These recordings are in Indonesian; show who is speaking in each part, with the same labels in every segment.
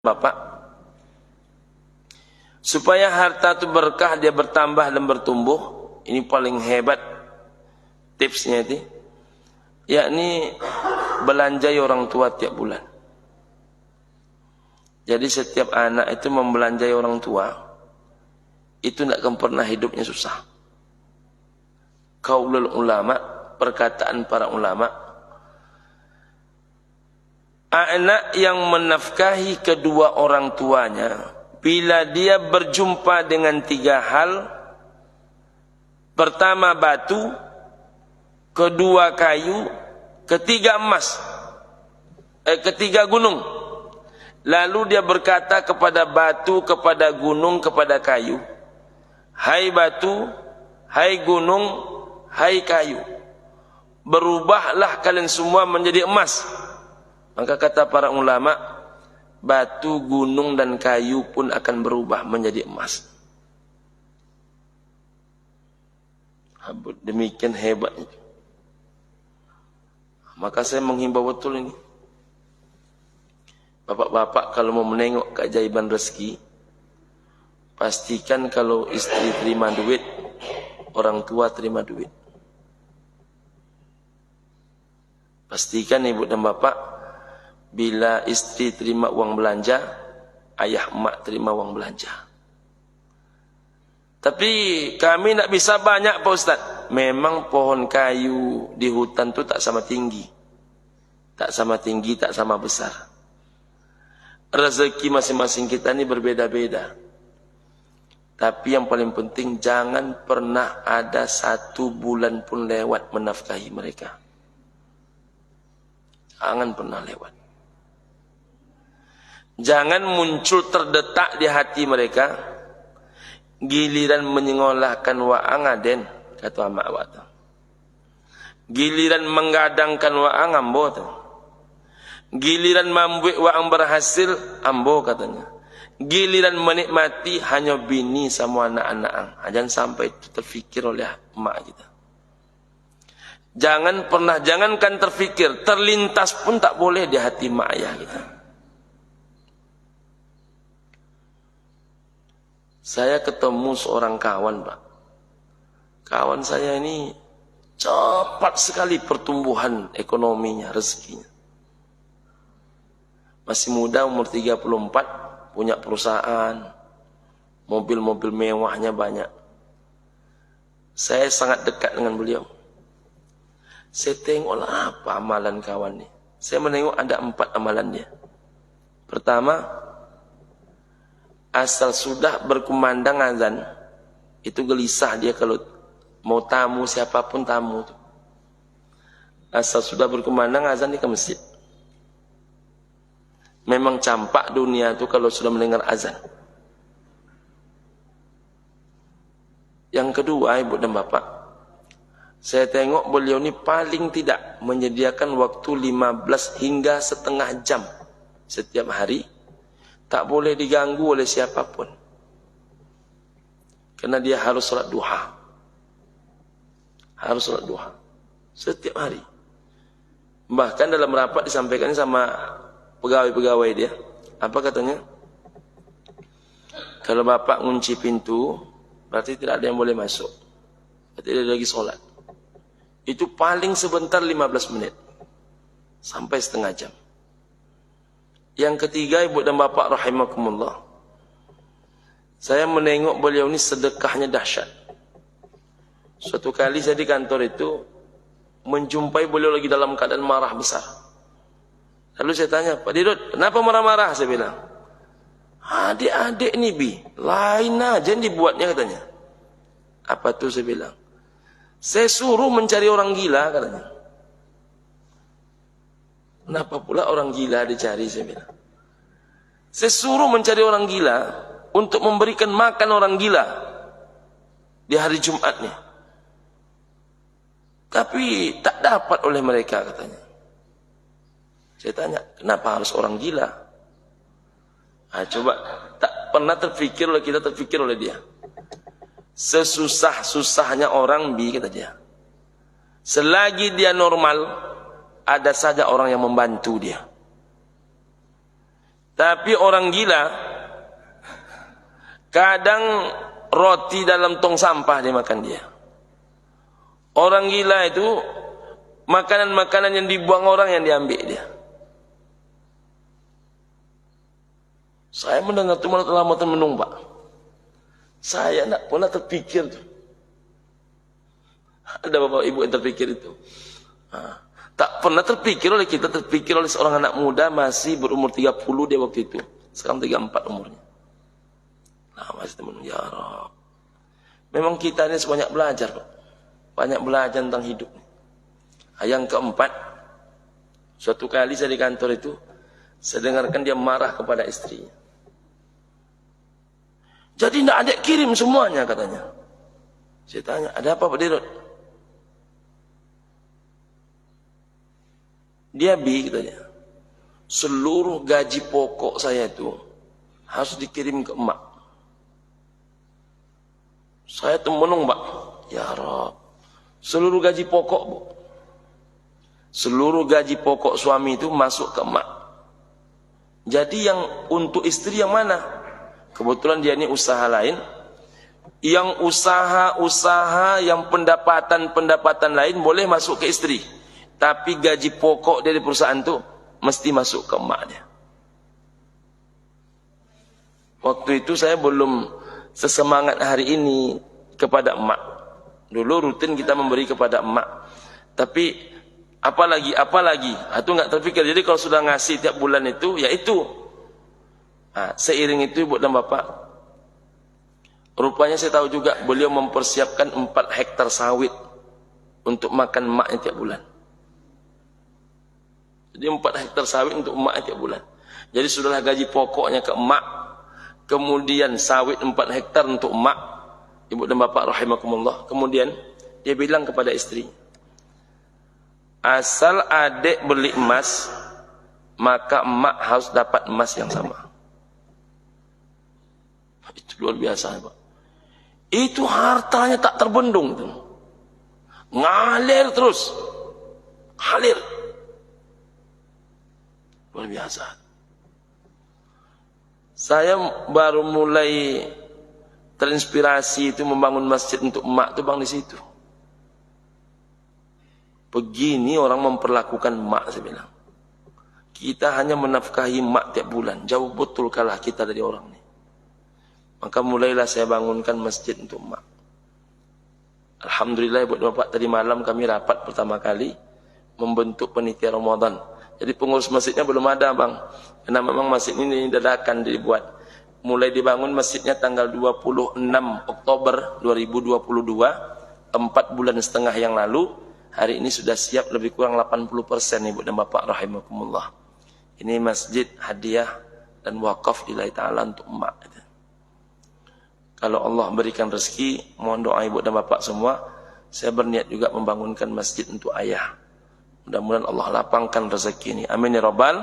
Speaker 1: Bapak, supaya harta itu berkah, dia bertambah dan bertumbuh. Ini paling hebat tipsnya itu, yakni belanjai orang tua tiap bulan. Jadi setiap anak itu membelanjai orang tua, itu tidak akan pernah hidupnya susah. Qaulul ulama, perkataan para ulama, anak yang menafkahi kedua orang tuanya, bila dia berjumpa dengan 3 hal: pertama batu, kedua kayu, ketiga emas, ketiga gunung. Lalu dia berkata kepada batu, kepada gunung, kepada kayu, hai batu, hai gunung, hai kayu, berubahlah kalian semua menjadi emas. Maka kata para ulama, batu, gunung, dan kayu pun akan berubah menjadi emas. Demikian hebatnya. Maka saya menghimbau betul ini. Bapak-bapak kalau mau menengok keajaiban rezeki, pastikan kalau istri terima duit, orang tua terima duit. Pastikan ibu dan bapak, bila istri terima uang belanja, ayah emak terima uang belanja. Tapi kami nak bisa banyak Pak Ustaz. Memang pohon kayu di hutan tu tak sama tinggi. Tak sama tinggi, tak sama besar. Rezeki masing-masing kita ini berbeda-beda. Tapi yang paling penting, jangan pernah ada 1 bulan pun lewat menafkahi mereka. Jangan pernah lewat. Jangan muncul terdetak di hati mereka, giliran menyengolahkan waang aden, kata amak wata. Giliran menggadangkan waang ambo tu. Giliran membuat waang berhasil ambo katanya. Giliran menikmati hanya bini sama anak-anak. Jangan sampai itu terfikir oleh emak kita. Jangankan terfikir, terlintas pun tak boleh di hati mak ayah kita. Saya ketemu seorang kawan, Pak. Kawan saya ini cepat sekali pertumbuhan ekonominya, rezekinya. Masih muda, umur 34, punya perusahaan, mobil-mobil mewahnya banyak. Saya sangat dekat dengan beliau. Saya tengoklah apa amalan kawan ini. Saya menengok ada 4 amalan dia. Pertama, asal sudah berkumandang azan, itu gelisah dia kalau mau tamu, siapapun tamu. Asal sudah berkumandang azan, dia ke masjid. Memang campak dunia itu kalau sudah mendengar azan. Yang kedua, ibu dan bapak, saya tengok beliau ini paling tidak menyediakan waktu 15 hingga setengah jam setiap hari. Tak boleh diganggu oleh siapapun. Karena dia harus salat duha. Harus salat duha. Setiap hari. Bahkan dalam rapat disampaikan sama pegawai-pegawai dia. Apa katanya? Kalau bapak ngunci pintu, berarti tidak ada yang boleh masuk. Berarti dia lagi sholat. Itu paling sebentar 15 menit. Sampai setengah jam. Yang ketiga, ibu dan bapak rahimakumullah, saya menengok beliau ini sedekahnya dahsyat. Suatu kali saya di kantor itu menjumpai beliau lagi dalam keadaan marah besar. Lalu saya tanya, Pak Didot, kenapa marah-marah? Saya bilang, adik-adik nih Bi, lain aja yang dibuatnya katanya. Apa tuh saya bilang? Saya suruh mencari orang gila katanya. Kenapa pula orang gila dicari, saya bilang. Saya suruh mencari orang gila untuk memberikan makan orang gila di hari Jumatnya. Tapi tak dapat oleh mereka katanya. Saya tanya, kenapa harus orang gila? Coba, tak pernah terfikir oleh kita, terfikir oleh dia. Sesusah-susahnya orang Bi, kata dia, selagi dia normal, ada saja orang yang membantu dia. Tapi orang gila kadang roti dalam tong sampah dia makan dia. Orang gila itu makanan-makanan yang dibuang orang yang diambil dia. Saya mendengar itu malah lama termenung, Pak. Saya nak pernah terpikir tuh. Ada bapak ibu yang terpikir itu. Tak pernah terpikir oleh kita, terpikir oleh seorang anak muda masih berumur 30 dia waktu itu. Sekarang 34 umurnya. Nah, masih teman, ya Rabb. Memang kita ini sebanyak belajar, Pak. Banyak belajar tentang hidup. Yang keempat, suatu kali saya di kantor itu, saya dengarkan dia marah kepada istrinya. Jadi tidak ada kirim semuanya katanya. Saya tanya, ada apa Pak Dirut? Dia katanya, seluruh gaji pokok saya itu harus dikirim ke emak. Saya temenung, Pak. Ya Rabb. Seluruh gaji pokok, Bu. Seluruh gaji pokok suami itu masuk ke emak. Jadi yang untuk istri yang mana? Kebetulan dia ini usaha lain. Yang usaha-usaha yang pendapatan lain boleh masuk ke istri. Tapi gaji pokok dari perusahaan itu mesti masuk ke emaknya. Waktu itu saya belum sesemangat hari ini kepada emak. Dulu rutin kita memberi kepada emak. Tapi apalagi, itu nggak terpikir. Jadi kalau sudah ngasih tiap bulan itu, ya itu. Nah, seiring itu ibu dan bapak, rupanya saya tahu juga beliau mempersiapkan 4 hektar sawit untuk makan emaknya tiap bulan. Jadi 4 hektar sawit untuk emaknya tiap bulan. Jadi sudahlah gaji pokoknya ke emak, kemudian sawit 4 hektar untuk emak, ibu dan bapak rahimakumullah. Kemudian dia bilang kepada istri, asal adik beli emas, maka emak harus dapat emas yang sama. Itu luar biasa, Pak. Itu hartanya tak terbendung tuh. Ngalir terus. Ngalir. Luar biasa. Saya baru mulai terinspirasi itu membangun masjid untuk emak itu bang di situ. Begini orang memperlakukan emak, saya bilang. Kita hanya menafkahi emak tiap bulan. Jauh betul kalah kita dari orang ini. Maka mulailah saya bangunkan masjid untuk emak. Alhamdulillah ibu dan bapak, tadi malam kami rapat pertama kali membentuk panitia Ramadan. Jadi pengurus masjidnya belum ada, bang. Karena memang masjid ini dadakan dibuat. Mulai dibangun masjidnya tanggal 26 Oktober 2022, 4 bulan setengah yang lalu. Hari ini sudah siap lebih kurang 80% ibu dan bapak rahimakumullah. Ini masjid hadiah dan wakaf lillahi ta'ala untuk emak. Kalau Allah berikan rezeki, mohon doa ibu dan bapak semua. Saya berniat juga membangunkan masjid untuk ayah. Mudah-mudahan Allah lapangkan rezeki ini. Amin ya rabbal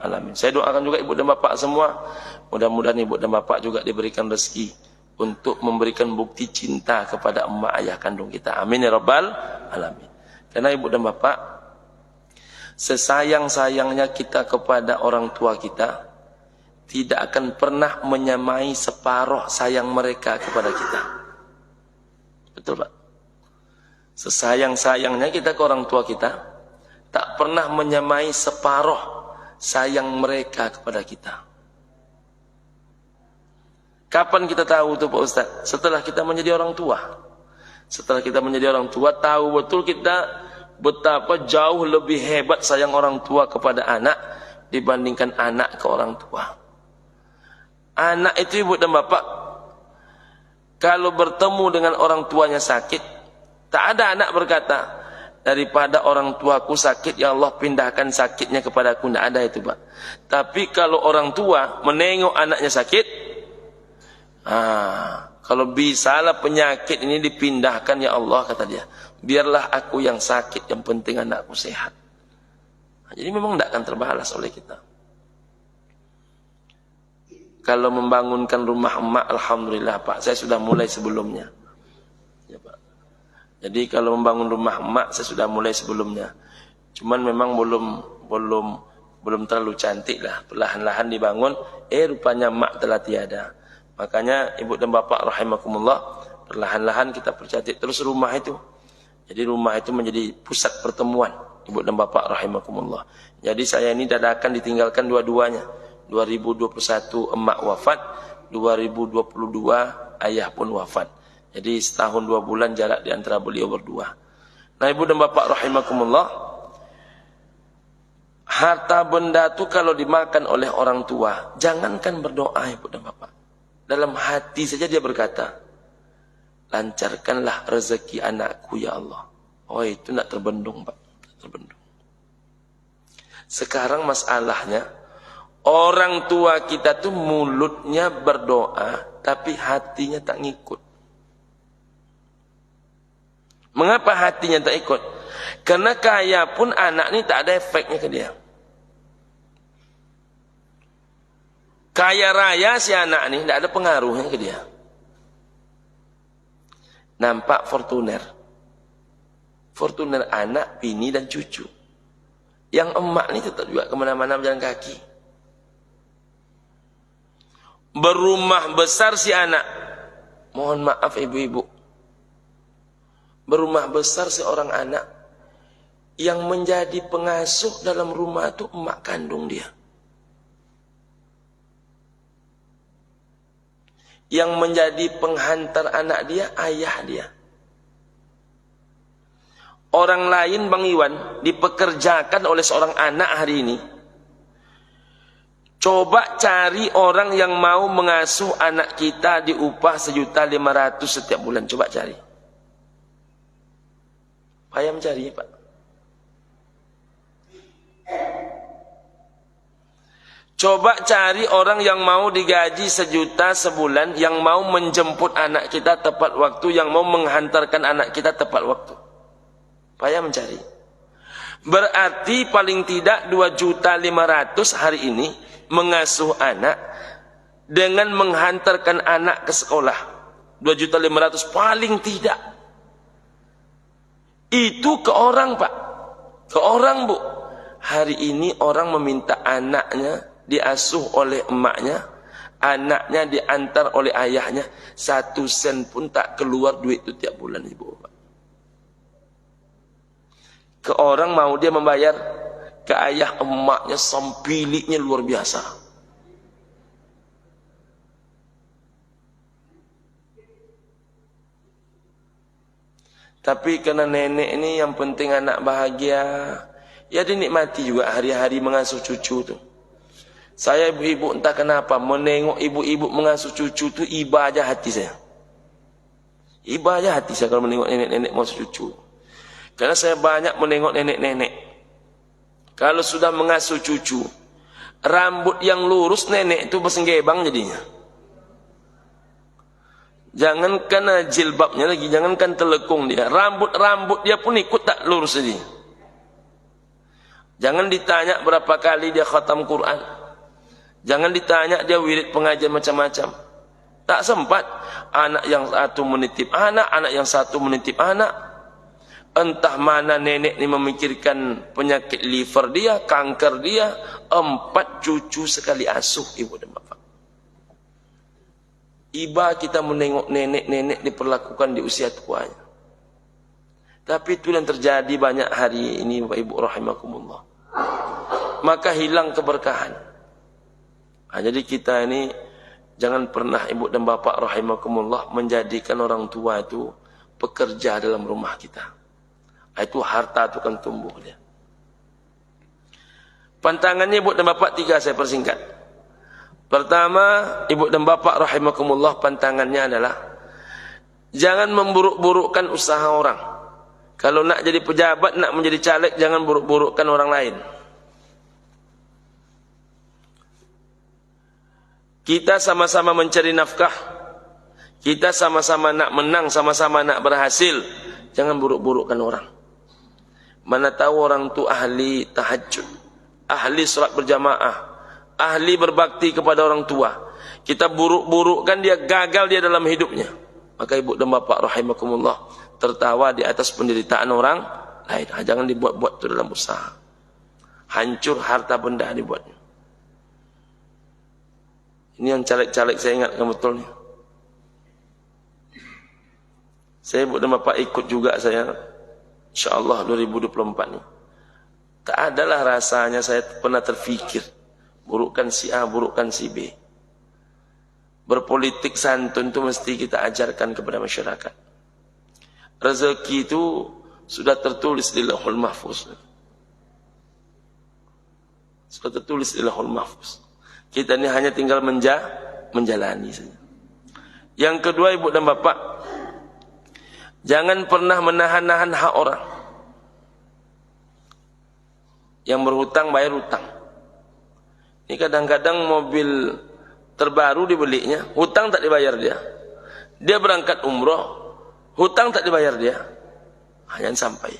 Speaker 1: alamin. Saya doakan juga ibu dan bapak semua. Mudah-mudahan ibu dan bapak juga diberikan rezeki untuk memberikan bukti cinta kepada emak ayah kandung kita. Amin ya rabbal alamin. Karena ibu dan bapak, sesayang-sayangnya kita kepada orang tua kita, tidak akan pernah menyamai separuh sayang mereka kepada kita. Betul, Pak? Sesayang-sayangnya kita ke orang tua kita, tak pernah menyamai separuh sayang mereka kepada kita. Kapan kita tahu itu Pak Ustaz? Setelah kita menjadi orang tua. Setelah kita menjadi orang tua, tahu betul kita betapa jauh lebih hebat sayang orang tua kepada anak dibandingkan anak ke orang tua. Anak itu ibu dan bapak, kalau bertemu dengan orang tuanya sakit, tak ada anak berkata, daripada orang tuaku sakit, ya Allah pindahkan sakitnya kepadaku. Tidak ada itu, Pak. Tapi kalau orang tua menengok anaknya sakit, kalau bisalah penyakit ini dipindahkan ya Allah, kata dia, biarlah aku yang sakit, yang penting anakku sehat. Jadi memang tidak akan terbalas oleh kita. Kalau membangunkan rumah emak, alhamdulillah Pak, saya sudah mulai sebelumnya. Ya, Pak. Jadi kalau membangun rumah emak, saya sudah mulai sebelumnya. Cuman memang belum belum terlalu cantik lah, perlahan-lahan dibangun, rupanya mak telah tiada. Makanya ibu dan bapak rahimakumullah, perlahan-lahan kita percantik terus rumah itu. Jadi rumah itu menjadi pusat pertemuan ibu dan bapak rahimakumullah. Jadi saya ini dadakan ditinggalkan dua-duanya. 2021 emak wafat, 2022 ayah pun wafat. Jadi setahun 2 bulan jarak di antara beliau berdua. Nah ibu dan bapak rahimakumullah, harta benda itu kalau dimakan oleh orang tua, jangankan berdoa ibu dan bapak. Dalam hati saja dia berkata, lancarkanlah rezeki anakku ya Allah. Oh itu nak terbendung Pak, terbendung. Sekarang masalahnya, orang tua kita tuh mulutnya berdoa, tapi hatinya tak ngikut. Mengapa hatinya tak ikut? Karena kaya pun anak ini tak ada efeknya ke dia. Kaya raya si anak ini tak ada pengaruhnya ke dia. Nampak Fortuner. Fortuner anak, bini dan cucu. Yang emak ini tetap juga kemana-mana berjalan kaki. Berumah besar si anak. Mohon maaf ibu-ibu. Berumah besar seorang anak. Yang menjadi pengasuh dalam rumah itu emak kandung dia. Yang menjadi penghantar anak dia, ayah dia. Orang lain Bang Iwan dipekerjakan oleh seorang anak hari ini. Coba cari orang yang mau mengasuh anak kita diupah 1.500.000 setiap bulan. Coba cari. Payah mencari Pak. Coba cari orang yang mau digaji 1 juta sebulan, yang mau menjemput anak kita tepat waktu, yang mau menghantarkan anak kita tepat waktu. Payah mencari. Berarti paling tidak 2.500.000 hari ini mengasuh anak dengan menghantarkan anak ke sekolah. 2.500.000 paling tidak. Itu ke orang Pak. Ke orang Bu. Hari ini orang meminta anaknya diasuh oleh emaknya, anaknya diantar oleh ayahnya, 1 sen pun tak keluar duit itu tiap bulan ibu. Ke orang mau dia membayar, ke ayah emaknya sempiliknya luar biasa. Tapi karena nenek ini yang penting anak bahagia, ya dinikmati juga hari-hari mengasuh cucu tuh. Saya ibu-ibu entah kenapa menengok ibu-ibu mengasuh cucu tuh iba aja hati saya. Iba aja hati saya kalau menengok nenek-nenek mengasuh cucu. Karena saya banyak menengok nenek-nenek. Kalau sudah mengasuh cucu, rambut yang lurus nenek itu bersenggebang jadinya. Jangankan jilbabnya lagi, jangankan telekung dia, rambut dia pun ikut tak lurus jadi. Jangan ditanya berapa kali dia khatam Quran. Jangan ditanya dia wirid pengajian macam-macam. Tak sempat. Anak yang satu menitip anak, anak yang satu menitip anak. Entah mana nenek ni memikirkan penyakit liver dia, kanker dia, 4 cucu sekali asuh ibu dan bapak. Iba kita menengok nenek-nenek diperlakukan di usia tuanya. Tapi itu yang terjadi banyak hari ini Bapak Ibu rahimakumullah. Maka hilang keberkahan. Nah, jadi kita ini jangan pernah ibu dan bapak rahimakumullah menjadikan orang tua itu pekerja dalam rumah kita. Itu harta itu kan tumbuh dia. Pantangannya ibu dan bapak 3 saya persingkat. Pertama, ibu dan bapak rahimakumullah, pantangannya adalah jangan memburuk-burukkan usaha orang. Kalau nak jadi pejabat, nak menjadi caleg, jangan buruk-burukkan orang lain. Kita sama-sama mencari nafkah. Kita sama-sama nak menang, sama-sama nak berhasil. Jangan buruk-burukkan orang. Mana tahu orang tu ahli tahajud, ahli salat berjamaah, ahli berbakti kepada orang tua. Kita buruk-burukkan dia, gagal dia dalam hidupnya. Maka ibu dan bapak rahimakumullah, tertawa di atas penderitaan orang lain. Jangan dibuat-buat itu dalam usaha. hancur harta benda dibuatnya. Ini yang caleg-caleg saya ingatkan betul nih. Saya ibu dan bapak ikut juga saya, insyaallah 2024 nih. Tak adalah rasanya saya pernah terfikir burukkan si A, burukkan si B. Berpolitik santun itu mesti kita ajarkan kepada masyarakat. Rezeki itu sudah tertulis di Lauhul Mahfuz. Sudah tertulis di Lauhul Mahfuz. Kita ini hanya tinggal menjalani saja. Yang kedua, ibu dan bapak, jangan pernah menahan-nahan hak orang. Yang berhutang bayar hutang. Ini kadang-kadang mobil terbaru dibelinya, hutang tak dibayar dia. Dia berangkat umroh, hutang tak dibayar dia. Hanya sampai.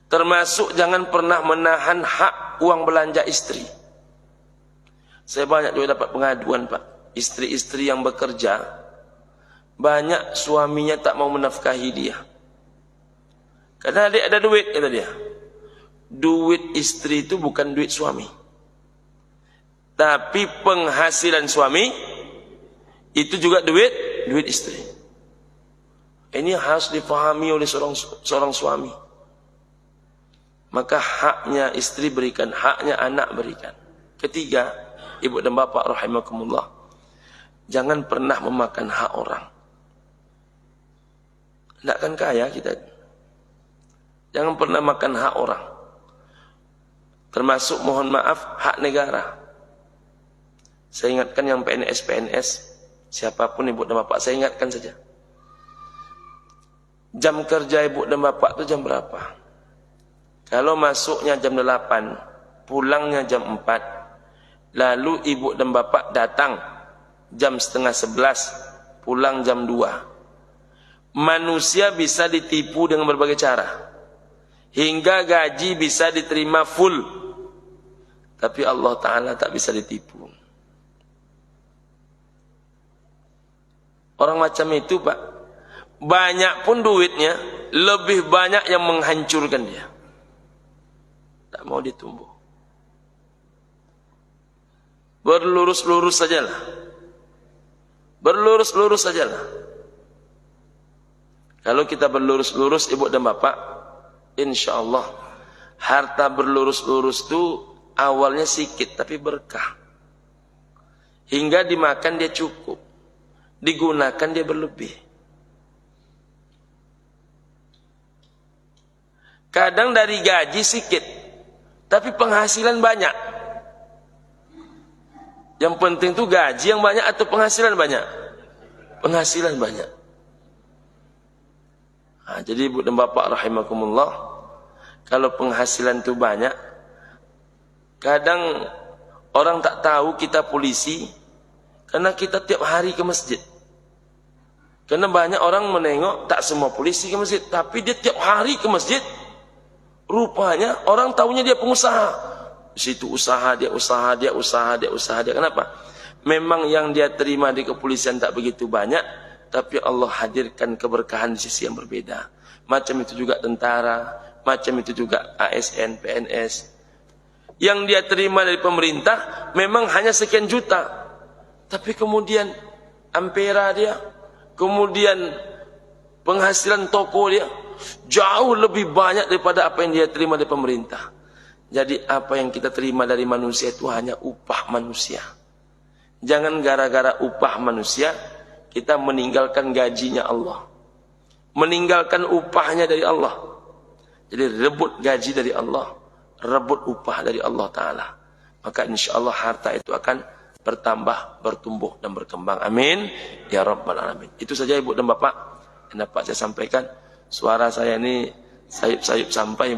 Speaker 1: Termasuk jangan pernah menahan hak uang belanja istri. Saya banyak juga dapat pengaduan, Pak. Istri-istri yang bekerja, banyak suaminya tak mau menafkahi dia. Karena dia ada duit, kata dia. Duit istri itu bukan duit suami. Tapi penghasilan suami, itu juga duit istri. Ini harus dipahami oleh seorang suami. Maka haknya istri berikan, haknya anak berikan. Ketiga, ibu dan bapak rahimakumullah, jangan pernah memakan hak orang. Tidak kan kaya kita. Jangan pernah makan hak orang. Termasuk mohon maaf hak negara. Saya ingatkan yang PNS, siapapun ibu dan bapak, saya ingatkan saja. Jam kerja ibu dan bapak itu jam berapa? Kalau masuknya jam 8, pulangnya jam 4, lalu ibu dan bapak datang jam setengah 11, pulang jam 2. Manusia bisa ditipu dengan berbagai cara, hingga gaji bisa diterima full. Tapi Allah Ta'ala tak bisa ditipu. Orang macam itu, Pak, banyak pun duitnya, lebih banyak yang menghancurkan dia. Tak mau ditumbuh. Berlurus-lurus sajalah. Berlurus-lurus sajalah. Kalau kita berlurus-lurus, ibu dan bapak, insya Allah harta berlurus-lurus itu awalnya sedikit tapi berkah. Hingga dimakan dia cukup, digunakan dia berlebih. Kadang dari gaji sedikit tapi penghasilan banyak. Yang penting itu gaji yang banyak atau penghasilan banyak? Penghasilan banyak. Nah, jadi ibu dan bapak rahimakumullah, kalau penghasilan itu banyak, kadang orang tak tahu kita polisi karena kita tiap hari ke masjid. Karena banyak orang menengok tak semua polisi ke masjid, tapi dia tiap hari ke masjid. Rupanya orang tahunya dia pengusaha. Di situ usaha dia. Kenapa? Memang yang dia terima di kepolisian tak begitu banyak, tapi Allah hadirkan keberkahan di sisi yang berbeda. Macam itu juga tentara, macam itu juga ASN, PNS. Yang dia terima dari pemerintah memang hanya sekian juta, tapi kemudian ampera dia, kemudian penghasilan toko dia jauh lebih banyak daripada apa yang dia terima dari pemerintah. Jadi apa yang kita terima dari manusia itu hanya upah manusia. Jangan gara-gara upah manusia kita meninggalkan gajinya Allah, meninggalkan upahnya dari Allah. Jadi rebut gaji dari Allah, rebut upah dari Allah Ta'ala. Maka insya Allah harta itu akan bertambah, bertumbuh dan berkembang. Amin ya Rabbal Alamin. Itu saja ibu dan bapak yang dapat saya sampaikan. Suara saya ini sayup-sayup sampai.